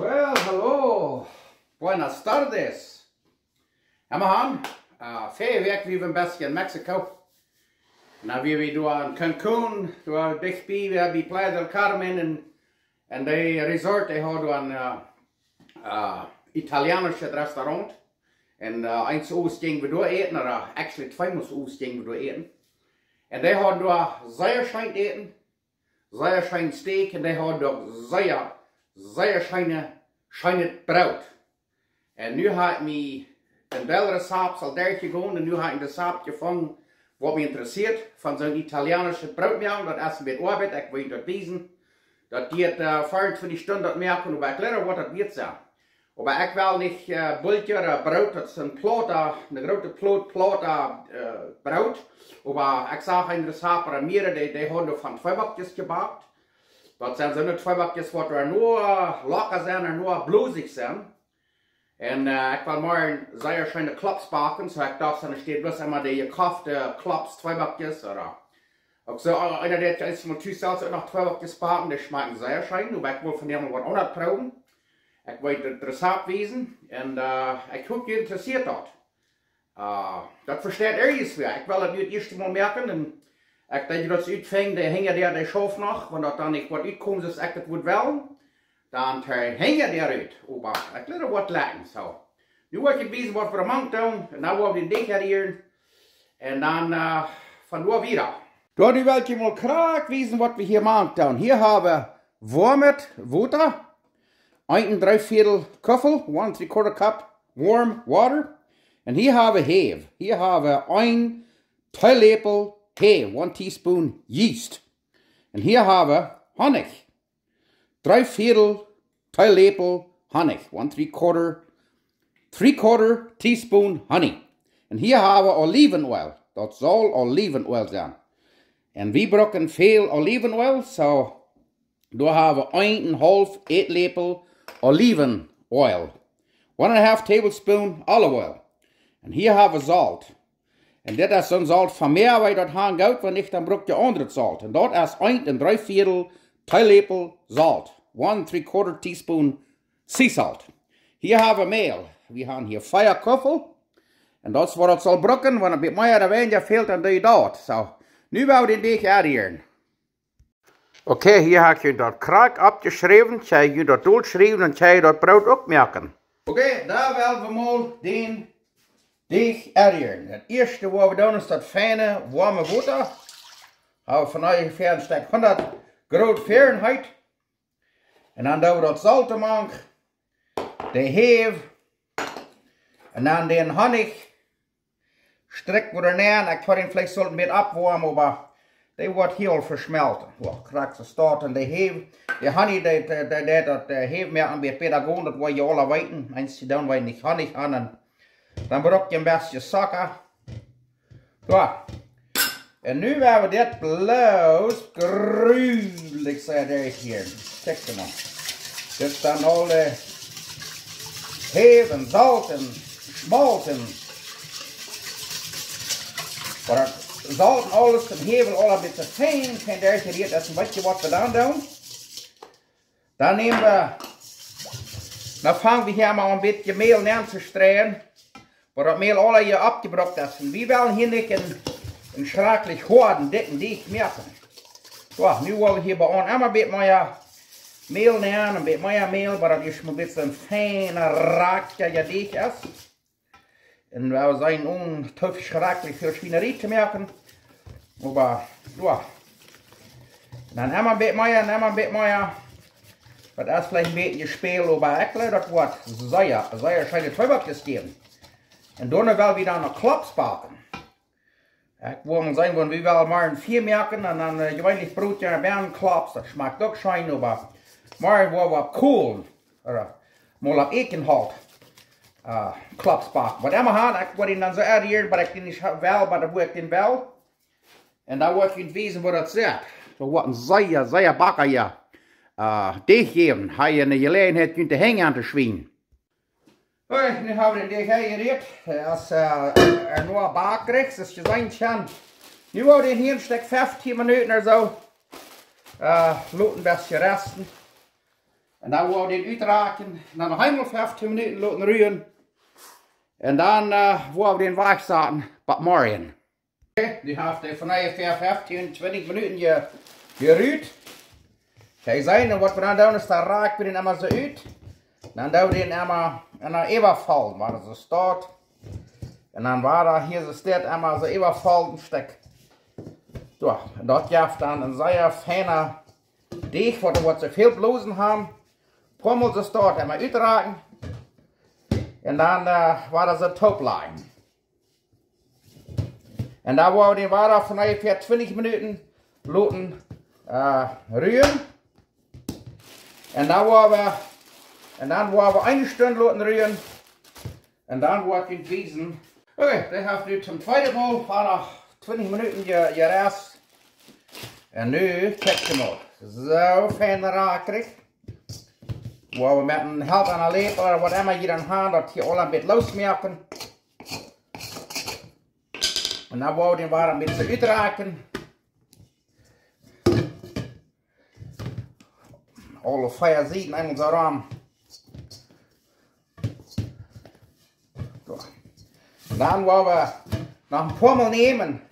Well, hello. Buenas tardes. Amahan, Fährwerk wie wir im Besten in Mexiko. Na, wie wir in Cancun, dicht bei Playa del Carmen en de resort, die hadden een Italianisches Restaurant. En eins Oost gingen wir durch eten, oder actually zweimal Oost gingen wir durch eten. En die hadden da Seierschein eten, Seierschein steak, en die hadden da scheine Brot. En nu had ik me een bellere saap al daar gegaan, en nu had ik de saap gevonden wat me interesseert, van zo'n Italienische broodmeal, dat essen met arbeid, ik weet dat wezen, dat die 24 Stunden dat merken, maar ik leer wat dat wird zijn. Maar ik wil niet bultje brood, dat is een grote plot brood, maar ik zag in de saap er meer, die hadden van 2 bakjes gebakt. Dat zijn zo'n 2 bakjes wat er nur lekker zijn en nur bloesig zijn. En ik wil maar een zeer schöne klops bakken, zo ik dacht, dan steht bloß einmal die gekaufte klops, 2 bakjes, oder. Ook zo, einer der ist mal zusätzlich noch 2 bakjes bakken, die schmecken sehr schön, aber ich will von dem wat anders proben. Ik weet het recept wezen, en ik hoop je interessiert dat. Dat versteht ergens weer. Ik wil het nu het eerste mal merken, en ik denk dat ze uitvingen, die hingen daar de schoof nog, want dat dan niet wat uitkomt, dus ik het goed wel. Dan hingen daaruit. Maar ik laat er wat laten, zo. Nu wil ik het wezen wat we maand doen, en dan wil ik de dik hier, en dan van daar weer. Door nu wil ik je mal graag wezen wat we hier maand doen. Hier hebben we warmet water, 1 3/4 koffel, 1 3/4 cup warm water. En hier hebben we heef. Hier hebben we 1 theelepel heef, 1 teaspoon yeast. En hier hebben we honig. 3/4 theelepel honig, 1 3/4 teaspoon honey. En hier hebben we olivenoil. Dat zal olivenoil zijn. En we gebruiken veel olivenoil, zo daar hebben we 1,5 eetlepel olivenoil. 1,5 tablespoon olive oil. En hier hebben we zout. En dit is zo'n zout van meer, waar je dat hangt uit, want niet dan bruk je andere zout. En dat is 1 3/4 theelepel zout. 1 3/4 teaspoon sea salt. Hier hebben we meel. We hebben hier 4 koffel. En dat is wat het zal brukken, want een beetje meer of weniger veelt, dan doe je dat. Zo, nu gaan we dit uitdelen. Oké, hier heb je dat kraak opgeschreven, heb je dat doorgeschreven en heb je dat brood opmerken. Oké, daar willen we mal den deeg uitdelen. Het eerste wat we doen is dat fijne warme water. Hebben we van ongeveer een stuk 100 graden Fahrenheit. En dan doen we dat zout maken, de heef, en dan de honig. Strikken we ernaar, ik ga den vielleicht een beetje opwarmen, maar die wordt heel versmelten. Oh, krijg ze starten, de heef, de honey, dat heef meer een beetje pedagoog, dat wil je alle weten. Eens je dan weet niet honig aan, en dan brok je een beetje suiker. Ja. En nu hebben we dit bloos gruwelijk zijn hier. Kijk maar. Dit is dan al de heef en zout en smolt en maar zout en alles en hevel al een beetje fijn. Geen dergelijke hier, dat is een beetje wat we dan doen. Dan nemen we, dan vangen we hier maar een beetje meel neer te strooien. Maar dat meel al hier opgebrokt is. En we willen hier niet een schrakelijk hoorden, dikken deeg merken. Zo, nu willen we hier bij ons een beetje meer meel neer, een beetje meer meel, maar dat is een beetje een fijne raakje deeg is. En we zijn ontof schrakelijk veel swinerie te merken. Maar, ja. Dan een beetje meer, en een beetje meer. Dat is vielleicht een beetje gespeeld, maar ik geloof dat wordt zeer schijne 2 bakjes geven. En dan willen we dan een klops bakken. Ik wil maar zeggen, we willen maar een 4 merken en dan gewöhnlich brood je een klops. Dat smaakt ook schijn, maar we wat kool, maar op ekenhout klops bakken. Wat immer had, ik wil die dan zo uitdelen, maar ik die niet wel, maar dat wil ik die wel. En dan wil ik je wezen wat dat zegt. Zo wat een zeer bakker hier. Deeg geven, hij je een gelegenheid kunt hangen aan te schwingen. Oké, nu hebben we de deeg gereed. Als er nog bak krijgt, dus je zijn kan. Nu hebben we hier een stuk 15 minuten of zo. Laten een beetje resten. En dan wou we den uitraken. En dan nog eenmaal 15 minuten laten ruien. En dan wou we den wegzetten bij morgen. Nu heeft hij vanaf 15, 20 minuten geruid. Hij zei, en wat we dan doen is, dan raken we den helemaal zo uit. Dan doen we den helemaal overvallen, waar het zo staat. En dan war er hier zo staat, helemaal zo overvallen stuk. So, en dat geeft dan een zeer fijne deeg, wat ze veel blozen hebben. Pommel ze staat helemaal uitraken. En dan war er zo toplagen. En dan wou we den waren van ongeveer 20 minuten laten ruien. En dan wou we 1 stunde laten ruien. En dan wou ik het wiezen. Oké, dat heeft nu zum tweede Mal, war nog 20 minuten gerest. En nu, kijk je maar, zo fijn rakerig. Waar we met een help aan een lepel, wat immer hier dan gaan, dat je al een beetje losmerken. En dan wou we een beetje uitraken. Alle 4 zijden aan onze raam. Zo. Dan wou we nog een pommel nemen.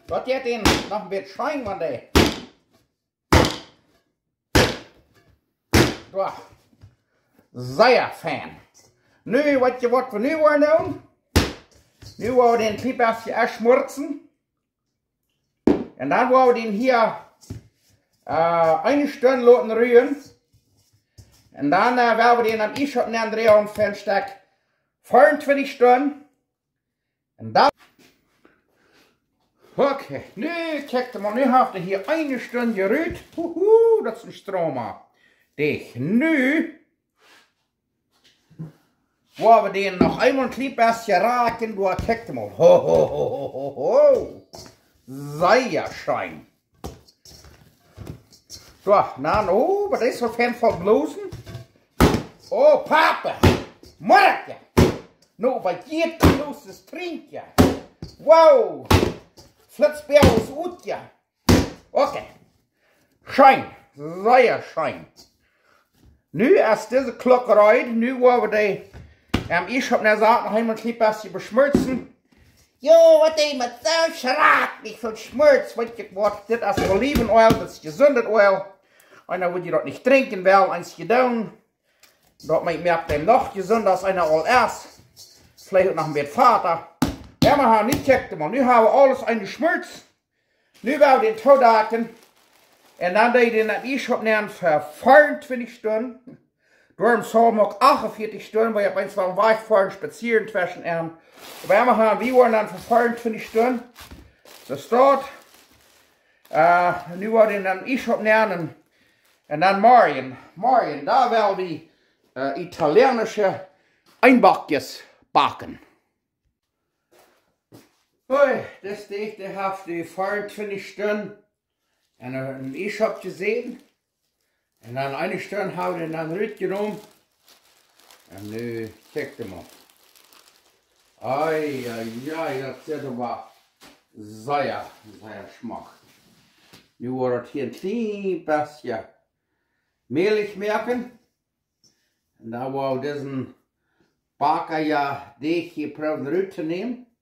Dat je den nog een beetje schuin van die. Zo. Zeer fijn. Nu, wat we nu gaan doen. Nu wou we den piepasje afschmurzen. En dan wou we den hier 1 Stunde laten ruien. En dan werden we den am Ishop drehen für ein Stück 24 Stunden. En dan... Oké, nu kijk maar, nu heeft hij hier 1 Stunde geruid. Dat is een stromer. Dicht. Nu... Waar we den nog eenmaal een klein beetje raken, door kijk maar. Ho ho ho ho ho ho. Zeer schijn. Zo, nou, wat is er fan van blozen? Oh, papa, morgen. Nou, wat je blozen drink je. Wow, flitsbel is goed, ja. Oké, schijn, zeer schijn. Nu, als deze klok rijdt, nu worden we die... ich hab ne Saat noch einmal ein bisschen beschmürzen. Jo, was die mit so schrack, nicht viel Schmutz, was das ist Olivenöl, das ist gesundes Öl. Einer würde das nicht trinken, weil eins gedown. Dort merkt dem noch gesund, als einer all erst. Vielleicht noch ein bisschen Vater. Ja, wir haben nicht checkt, man. Nu haben wir alles eingeschmürzt. Nu werden wir den Todaken. Und dann den ich hab ne für 24 Stunden. Daarom zal ook 48 Stunden, weil ich eins beim Wegfahren spazieren zwischen Aber wir haben, wie waren dann für 24 Stunden. Das dort. Nu waren dann ich hab lernen. Und dann morgen, da werden wir italienische Einbackjes backen. Hoi, das Ding, der hat die 24 Stunden. Und ich hab gesehen. En dan 1 Stunde houden en dan ruit genommen. En nu, kijk maar. Ai, ai, ai, dat zit er wel zeer smak. Nu wordt het hier een klein beetje mehlig merken. En dan wou deze bakker ja deegje proberen eruit te nemen.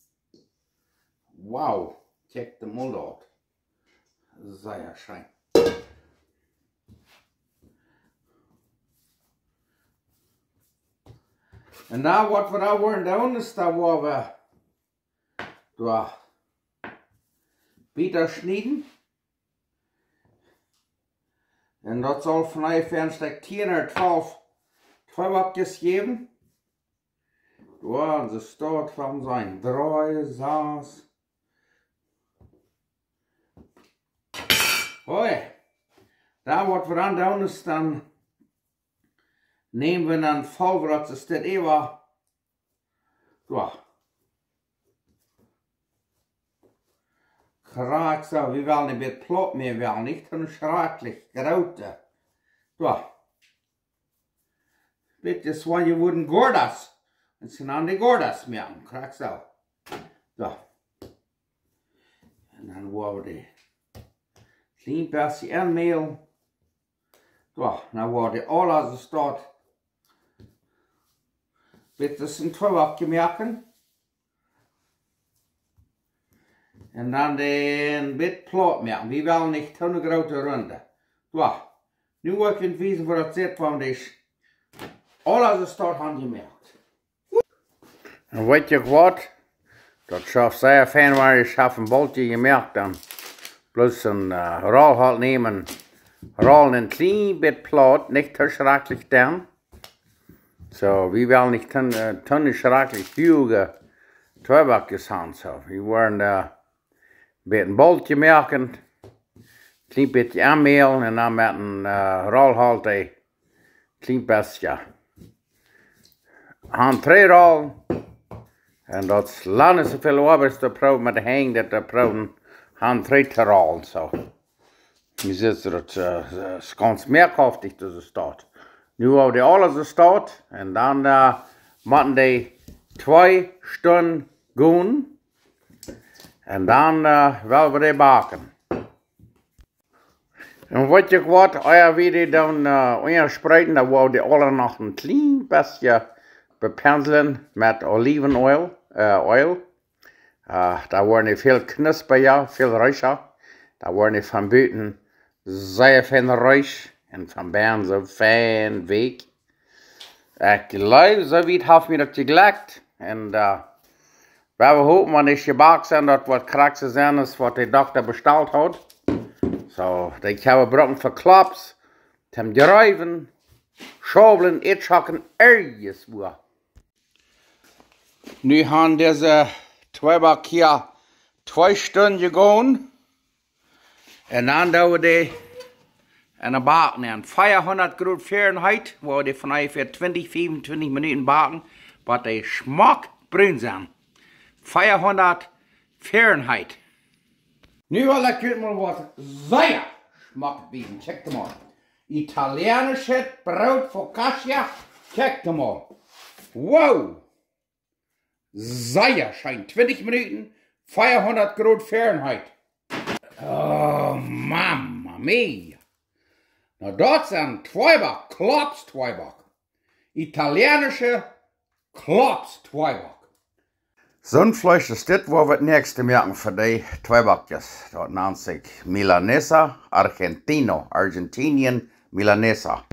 Wauw, kijk de mol uit. Zeer schijn. En dan wat we nou worden doen is dat we door bitter snijden. En dat zal vanaf een stuk 10 of 12 bakjes geven. Door de staat van zijn 3, 6. Hoi. Dan wat we dan doen is dan nemen we dan volbrood, dus dit even. Zo. Graag zo, we willen een beetje plot meer wel, niet een schrakelijk grote. Zo. Dit is wat je worden gordas. Het zijn aan de gordas meer, graag zo. Zo. En dan worden we die klein beetje en meel. So, nou wordt die alles staat. Dit is een twaalfje maken. En dan een bit plat maken. We willen niet te grote ronde. So, nu wil ik je wijzen voor het zit, want is alles staat handgemaakt. En weet je wat? Dat zou zeer fijn waar je een boltje gemaakt dan. Plus een rol halt nemen. Rollen een klein bit plat, niet te schrikkelijk dan. So, we willen niet te schrikkelijk huge tweebakjes hebben. So, we willen een beetje boltje maken. Klein beetje aanmelen en dan met een rolhalt een klein beetje. Aan 3 rollen. En dat is lang zoveel over te proeven met de hang dat te proeven aan 3 te rollen. So. Je ziet dat het ganz meerkrachtig dus staat. Nu hebben die alles staat en dan moeten die 2 stunden gaan. En dan willen we die bakken. En wat je wat, als we die dan inspreiden, dan willen we die alle nog een klein beetje bepenselen met olivenolie. Daar worden die veel knuspriger, veel rijcher. Daar worden die van buiten zeer fijn rijk en van binnen zo fijn week. Ik geloof, zo wie het heeft me dat gelukt. En we hopen, wanneer je gebakken zijn, dat wat krachtjes zijn is wat de dokter besteld had. So, ik heb brokken voor klaps, hem drijven, schovelen, etschakken, ergens waar. Nu gaan deze tweebak hier 2 stunden gegaan. En dan doen we die in een bakken aan 400 graden Fahrenheit, waar we die van ongeveer 20-25 minuten bakken, wat die smaak bruin zijn. 400 Fahrenheit. Nu wil ik jullie maar wat zeer smaak bieden. Check hem maar. Italienische brood focaccia. Check hem maar. Wow. Zeer schijn. 20 minuten. 400 graden Fahrenheit. Oh, mamma mia. Nou, dat zijn tweebak. Klops tweebak. Italienische klops tweebak. Zo'n vlees is dit waar we het nächste merken voor die tweebakjes. Dat noemt zich Milanesa Argentino. Argentinian Milanesa.